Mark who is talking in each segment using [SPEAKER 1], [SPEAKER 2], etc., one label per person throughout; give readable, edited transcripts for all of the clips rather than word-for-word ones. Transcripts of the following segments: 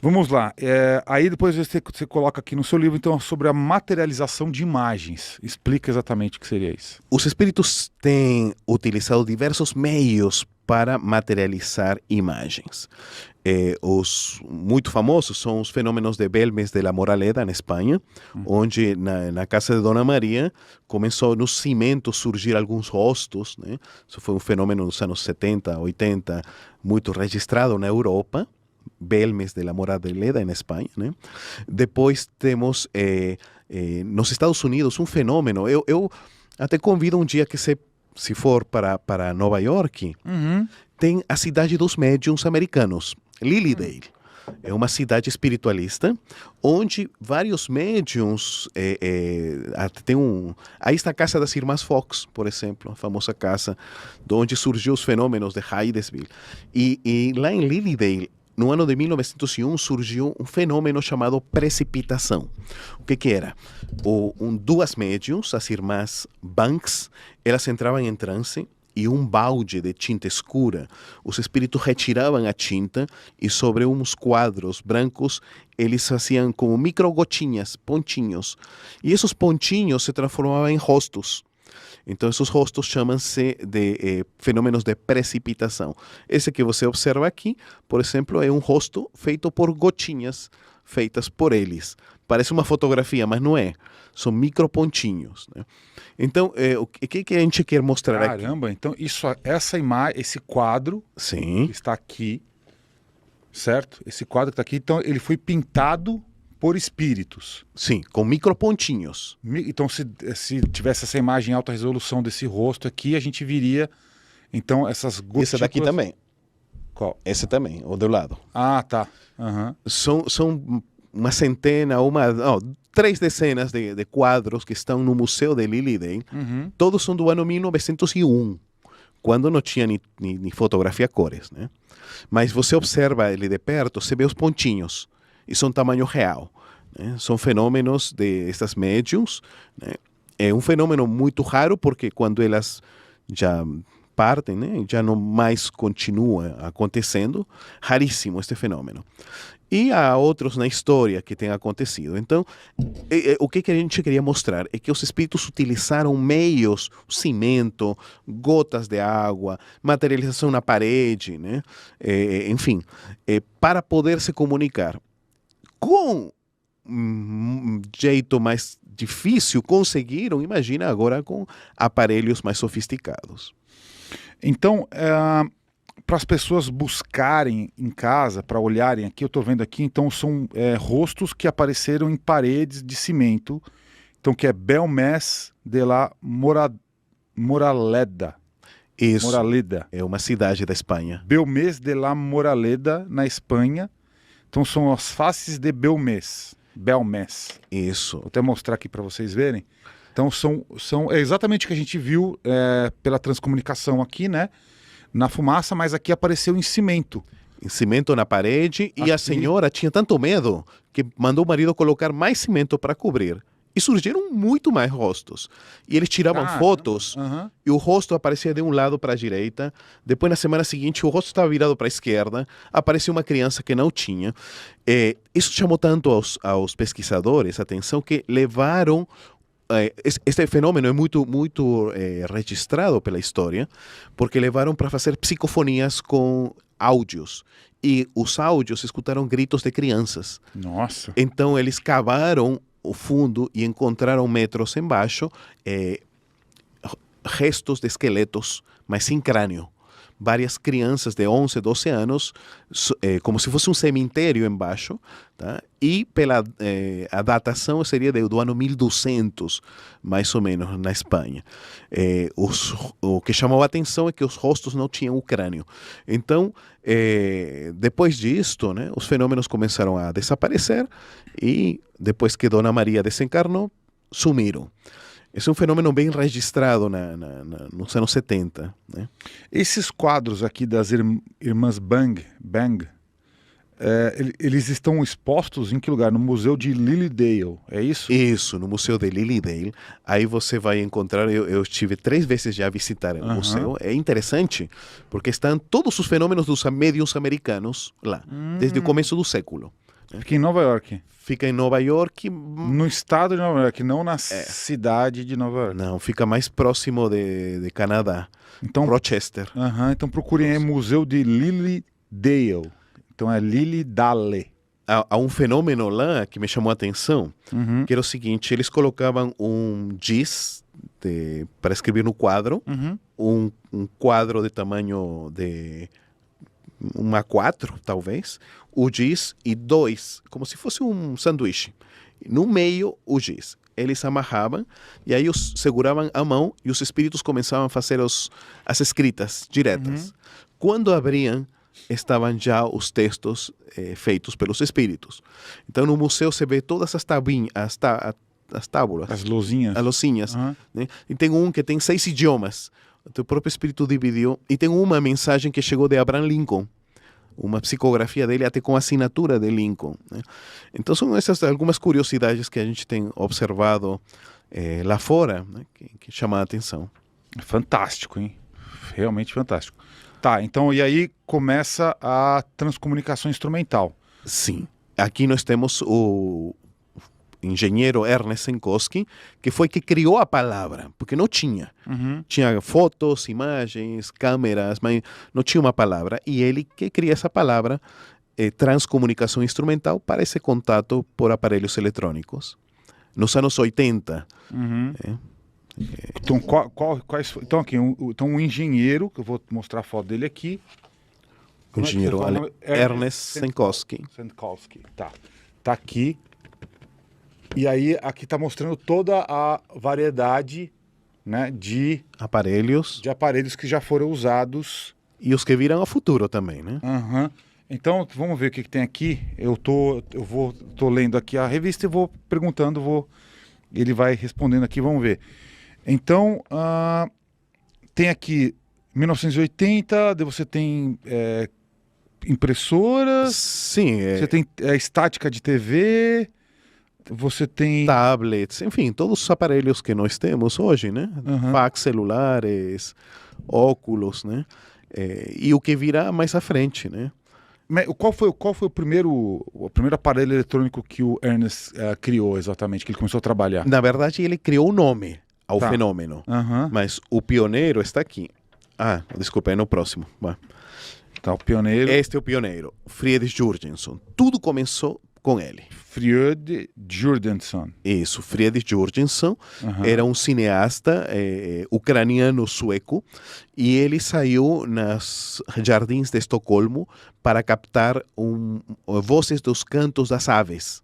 [SPEAKER 1] Vamos lá. Aí depois você coloca aqui no seu livro, então, sobre a materialização de imagens. Explica exatamente o que seria isso.
[SPEAKER 2] Os espíritos têm utilizado diversos meios para materializar imagens. Os muito famosos são os fenômenos de Belmes de la Moraleda, na Espanha, onde na casa de Dona Maria começou nos cimentos surgir alguns rostos, né? Isso foi um fenômeno nos anos 70, 80, muito registrado na Europa. Belmes de la Moraleda, na Espanha, né? Depois temos nos Estados Unidos um fenômeno. Eu até convido um dia que se for para Nova York, tem a cidade dos médiuns americanos, Lilydale. É uma cidade espiritualista, onde vários médiuns aí está a casa das Irmãs Fox, por exemplo, a famosa casa de onde surgiu os fenômenos de Hydesville. E lá em Lilydale, no ano de 1901, surgiu um fenômeno chamado precipitação. O que era? Duas médiuns, as irmãs Banks, elas entravam em transe e um balde de tinta escura, os espíritos retiravam a tinta e sobre uns quadros brancos eles faziam como microgotinhas, pontinhos. E esses pontinhos se transformavam em rostos. Então, esses rostos chamam-se de fenômenos de precipitação. Esse que você observa aqui, por exemplo, é um rosto feito por gotinhas feitas por eles. Parece uma fotografia, mas não é. São micropontinhos, né? Então, o que a gente quer mostrar aqui?
[SPEAKER 1] Caramba, então essa imagem, esse quadro
[SPEAKER 2] Sim.
[SPEAKER 1] que está aqui, certo? Esse quadro que está aqui, então ele foi pintado por espíritos.
[SPEAKER 2] Sim, com micropontinhos.
[SPEAKER 1] Então, se tivesse essa imagem em alta resolução desse rosto aqui, a gente viria, então, essas gotículas...
[SPEAKER 2] Esse daqui também.
[SPEAKER 1] Qual?
[SPEAKER 2] Esse também, o do lado.
[SPEAKER 1] Ah, tá. Uhum.
[SPEAKER 2] São uma centena, 3 dezenas de quadros que estão no Museu de Lilydale. Todos são do ano 1901, quando não tinha nem fotografia a cores, né? Mas você observa ele de perto, você vê os pontinhos. E são tamanho real, né? São fenômenos de estas médiums, né? É um fenômeno muito raro, porque quando elas já partem, né, já não mais continua acontecendo, raríssimo este fenômeno. E há outros na história que têm acontecido. Então, o que a gente queria mostrar é que os espíritos utilizaram meios, cimento, gotas de água, materialização na parede, né? Enfim, para poder se comunicar. Com um jeito mais difícil, conseguiram, imagina agora com aparelhos mais sofisticados.
[SPEAKER 1] Então, para as pessoas buscarem em casa, para olharem aqui, eu estou vendo aqui, então são rostos que apareceram em paredes de cimento, então que é Belmes de la Moraleda.
[SPEAKER 2] Isso,
[SPEAKER 1] Moraleda.
[SPEAKER 2] é uma cidade da Espanha.
[SPEAKER 1] Belmes de la Moraleda, na Espanha. Então são as faces de Belmes.
[SPEAKER 2] Isso.
[SPEAKER 1] Vou até mostrar aqui para vocês verem. Então é exatamente o que a gente viu pela transcomunicação aqui, né? Na fumaça, mas aqui apareceu em cimento.
[SPEAKER 2] Em cimento na parede,
[SPEAKER 1] Aqui.
[SPEAKER 2] e a senhora tinha tanto medo que mandou o marido colocar mais cimento para cobrir. E surgiram muito mais rostos. E eles tiravam fotos, e o rosto aparecia de um lado para a direita. Depois, na semana seguinte, o rosto estava virado para a esquerda. Apareceu uma criança que não tinha. Isso chamou tanto aos pesquisadores a atenção que levaram... Este fenômeno é muito registrado pela história, porque levaram para fazer psicofonias com áudios. E os áudios escutaram gritos de crianças.
[SPEAKER 1] Nossa!
[SPEAKER 2] Então, eles cavaram o fundo e encontraram metros embaixo restos de esqueletos, mas sem crânio. Várias crianças de 11, 12 anos, como se fosse um cemitério embaixo, tá? E a datação seria do ano 1200, mais ou menos, na Espanha. O que chamou a atenção é que os rostos não tinham o crânio. Então, depois disto, né, os fenômenos começaram a desaparecer e depois que Dona Maria desencarnou, sumiram. Esse é um fenômeno bem registrado nos anos 70. Né?
[SPEAKER 1] Esses quadros aqui das irmãs Bang, eles estão expostos em que lugar? No Museu de Lilydale, é isso?
[SPEAKER 2] Isso, no Museu de Lilydale. Aí você vai encontrar, eu estive 3 vezes já a visitar o museu. É interessante, porque estão todos os fenômenos dos médiuns americanos lá, desde o começo do século.
[SPEAKER 1] Fica em Nova York.
[SPEAKER 2] Fica em Nova York.
[SPEAKER 1] No estado de Nova York, não na cidade de Nova York.
[SPEAKER 2] Não, fica mais próximo de Canadá.
[SPEAKER 1] Então,
[SPEAKER 2] Rochester.
[SPEAKER 1] então procurem aí Museu de Lilydale. Então é Lilydale.
[SPEAKER 2] Há um fenômeno lá que me chamou a atenção, que era o seguinte, eles colocavam um giz para escrever no quadro, um quadro de tamanho de 1:4, talvez, o giz e 2, como se fosse um sanduíche. No meio, o giz. Eles amarravam e aí seguravam a mão e os espíritos começavam a fazer as escritas diretas. Quando abriam, estavam já os textos feitos pelos espíritos. Então, no museu se vê todas as as tábuas.
[SPEAKER 1] As luzinhas.
[SPEAKER 2] As luzinhas. Né? E tem um que tem 6 idiomas. Então, o próprio espírito dividiu. E tem uma mensagem que chegou de Abraham Lincoln. Uma psicografia dele até com assinatura de Lincoln. Né? Então, são essas algumas curiosidades que a gente tem observado lá fora, né? que chamam a atenção.
[SPEAKER 1] Fantástico, hein? Realmente fantástico. Tá, então, e aí começa a transcomunicação instrumental.
[SPEAKER 2] Sim. Aqui nós temos o engenheiro Ernest Senkowski, que foi que criou a palavra, porque não tinha. Tinha fotos, imagens, câmeras, mas não tinha uma palavra. E ele que cria essa palavra, transcomunicação instrumental, para esse contato por aparelhos eletrônicos. Nos anos 80.
[SPEAKER 1] Então, então aqui, um engenheiro, que eu vou mostrar a foto dele aqui.
[SPEAKER 2] O engenheiro Ernest Senkowski.
[SPEAKER 1] Senkowski, tá. Tá aqui. E aí, aqui está mostrando toda a variedade, né, de
[SPEAKER 2] aparelhos
[SPEAKER 1] que já foram usados.
[SPEAKER 2] E os que viram ao futuro também, né?
[SPEAKER 1] Então, vamos ver o que tem aqui. Eu tô lendo aqui a revista e vou perguntando, ele vai respondendo aqui, vamos ver. Então, tem aqui 1980, você tem impressoras,
[SPEAKER 2] sim,
[SPEAKER 1] você tem estática de TV, você tem
[SPEAKER 2] tablets, enfim, todos os aparelhos que nós temos hoje, né? Fax celulares, óculos, né? E o que virá mais à frente, né?
[SPEAKER 1] Qual foi o primeiro aparelho eletrônico que o Ernest criou exatamente, que ele começou a trabalhar?
[SPEAKER 2] Na verdade, ele criou o nome ao fenômeno, mas o pioneiro está aqui. Desculpa, é no próximo.
[SPEAKER 1] Tá, o pioneiro.
[SPEAKER 2] Este é o pioneiro, Friedrich Jurgenson. Tudo começou com ele.
[SPEAKER 1] Friedrich Jurgenson.
[SPEAKER 2] Isso, Friedrich Jurgenson era um cineasta ucraniano-sueco e ele saiu nas jardins de Estocolmo para captar vozes dos cantos das aves.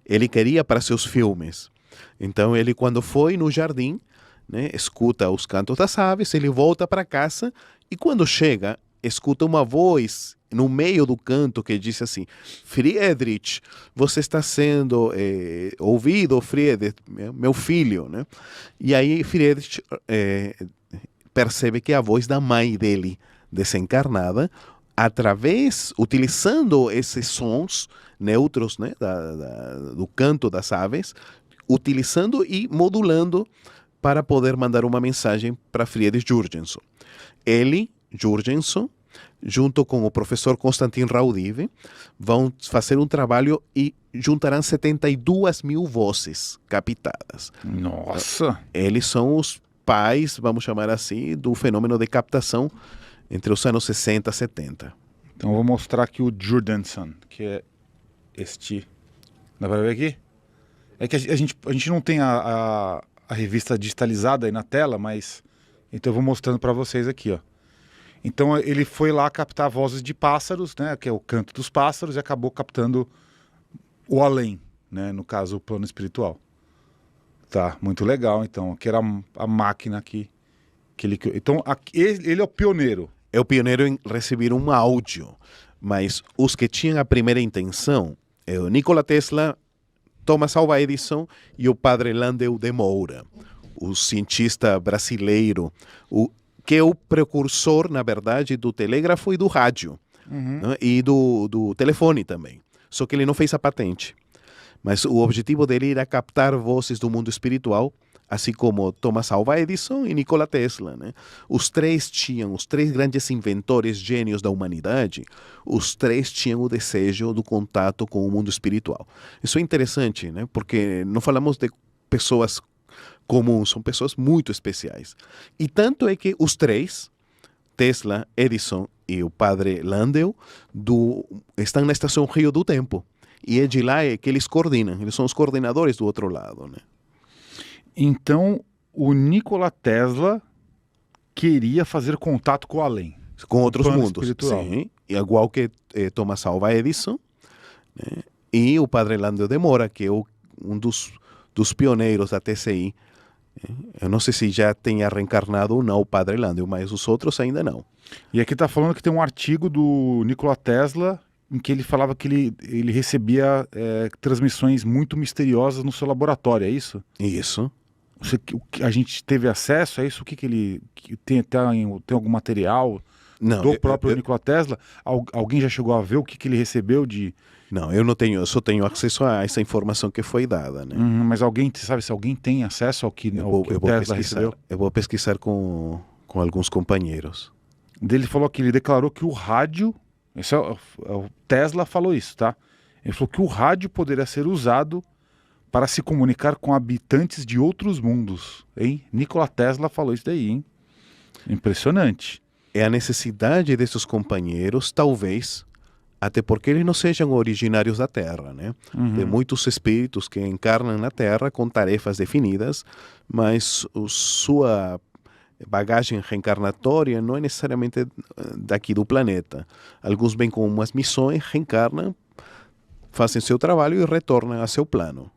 [SPEAKER 2] Ele queria para seus filmes. Então ele, quando foi no jardim, né, escuta os cantos das aves, ele volta para casa e quando chega, escuta uma voz no meio do canto que diz assim: Friedrich, você está sendo ouvido, Friedrich, meu filho, né? E aí Friedrich percebe que é a voz da mãe dele, desencarnada, utilizando esses sons neutros, né, do canto das aves, utilizando e modulando para poder mandar uma mensagem para Friedrich Jurgenson. Ele, Jurgenson, junto com o professor Konstantin Raudive, vão fazer um trabalho e juntarão 72.000 vozes captadas.
[SPEAKER 1] Nossa!
[SPEAKER 2] Eles são os pais, vamos chamar assim, do fenômeno de captação entre os anos 60 e 70.
[SPEAKER 1] Então eu vou mostrar aqui o Jurgenson, que é este. Dá para ver aqui? É que a gente não tem a revista digitalizada aí na tela, mas então eu vou mostrando para vocês aqui, ó. Então ele foi lá captar vozes de pássaros, né, que é o canto dos pássaros, e acabou captando o além, né, no caso o plano espiritual. Tá, muito legal. Então, que era a máquina aqui que ele. Então ele é o pioneiro.
[SPEAKER 2] É o pioneiro em receber um áudio, mas os que tinham a primeira intenção é o Nikola Tesla, Thomas Alva Edison e o padre Landau de Moura, o cientista brasileiro, que é o precursor, na verdade, do telégrafo e do rádio, né? E do telefone também. Só que ele não fez a patente. Mas o objetivo dele era captar vozes do mundo espiritual assim como Thomas Alva Edison e Nikola Tesla, né? Os três grandes inventores gênios da humanidade, os três tinham o desejo do contato com o mundo espiritual. Isso é interessante, né? Porque não falamos de pessoas comuns, são pessoas muito especiais. E tanto é que os três, Tesla, Edison e o padre Landau, estão na Estação Rio do Tempo. E é de lá que eles coordenam, eles são os coordenadores do outro lado, né?
[SPEAKER 1] Então, o Nikola Tesla queria fazer contato com o além.
[SPEAKER 2] Com outros
[SPEAKER 1] plano
[SPEAKER 2] mundos.
[SPEAKER 1] espiritual.
[SPEAKER 2] Sim, igual que Thomas Alva Edison, né? E o padre Landau de Mora, que é um dos pioneiros da TCI. Eu não sei se já tenha reencarnado ou não o padre Landau, mas os outros ainda não.
[SPEAKER 1] E aqui está falando que tem um artigo do Nikola Tesla em que ele falava que ele recebia transmissões muito misteriosas no seu laboratório, é isso?
[SPEAKER 2] Isso.
[SPEAKER 1] A gente teve acesso a isso? O que ele tem algum material
[SPEAKER 2] Não,
[SPEAKER 1] do próprio Nikola Tesla? Alguém já chegou a ver o que ele recebeu de...
[SPEAKER 2] Não, eu não tenho, eu só tenho acesso a essa informação que foi dada, né?
[SPEAKER 1] Mas alguém, sabe se alguém tem acesso ao que o Tesla recebeu?
[SPEAKER 2] Eu vou pesquisar com alguns companheiros.
[SPEAKER 1] Ele falou que ele declarou que o rádio, o Tesla falou isso, tá? Ele falou que o rádio poderia ser usado para se comunicar com habitantes de outros mundos, hein? Nikola Tesla falou isso daí, hein? Impressionante.
[SPEAKER 2] É a necessidade desses companheiros, talvez, até porque eles não sejam originários da Terra, né? Tem muitos espíritos que encarnam na Terra com tarefas definidas, mas sua bagagem reencarnatória não é necessariamente daqui do planeta. Alguns vêm com umas missões, reencarnam, fazem seu trabalho e retornam a seu plano.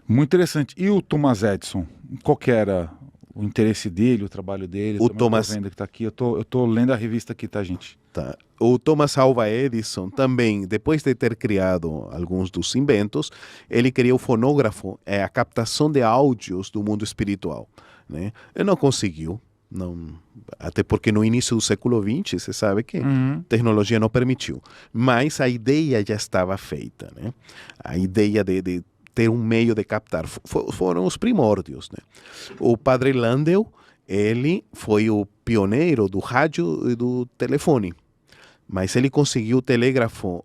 [SPEAKER 1] Muito interessante. E o Thomas Edison? Qual que era o interesse dele, o trabalho dele?
[SPEAKER 2] O Thomas...
[SPEAKER 1] Tô vendo que tá aqui. Eu tô lendo a revista aqui, tá, gente?
[SPEAKER 2] Tá. O Thomas Alva Edison também, depois de ter criado alguns dos inventos, ele criou o fonógrafo, a captação de áudios do mundo espiritual, né? Ele não conseguiu, até porque no início do século XX, você sabe que a tecnologia não permitiu. Mas a ideia já estava feita, né? A ideia de ter um meio de captar foram os primórdios, né? O padre Landau, ele foi o pioneiro do rádio e do telefone. Mas ele conseguiu o telégrafo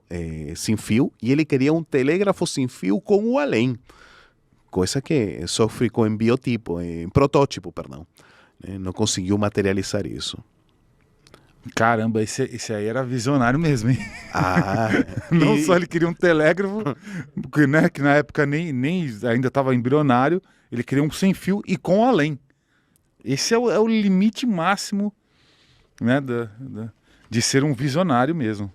[SPEAKER 2] sem fio e ele queria um telégrafo sem fio com o além. Coisa que só ficou em protótipo, perdão. Não conseguiu materializar isso.
[SPEAKER 1] Caramba, esse aí era visionário mesmo, hein? Não só ele queria um telégrafo, porque, né, que na época nem ainda estava embrionário, ele queria um sem fio e com além. Esse é o limite máximo, né, de ser um visionário mesmo.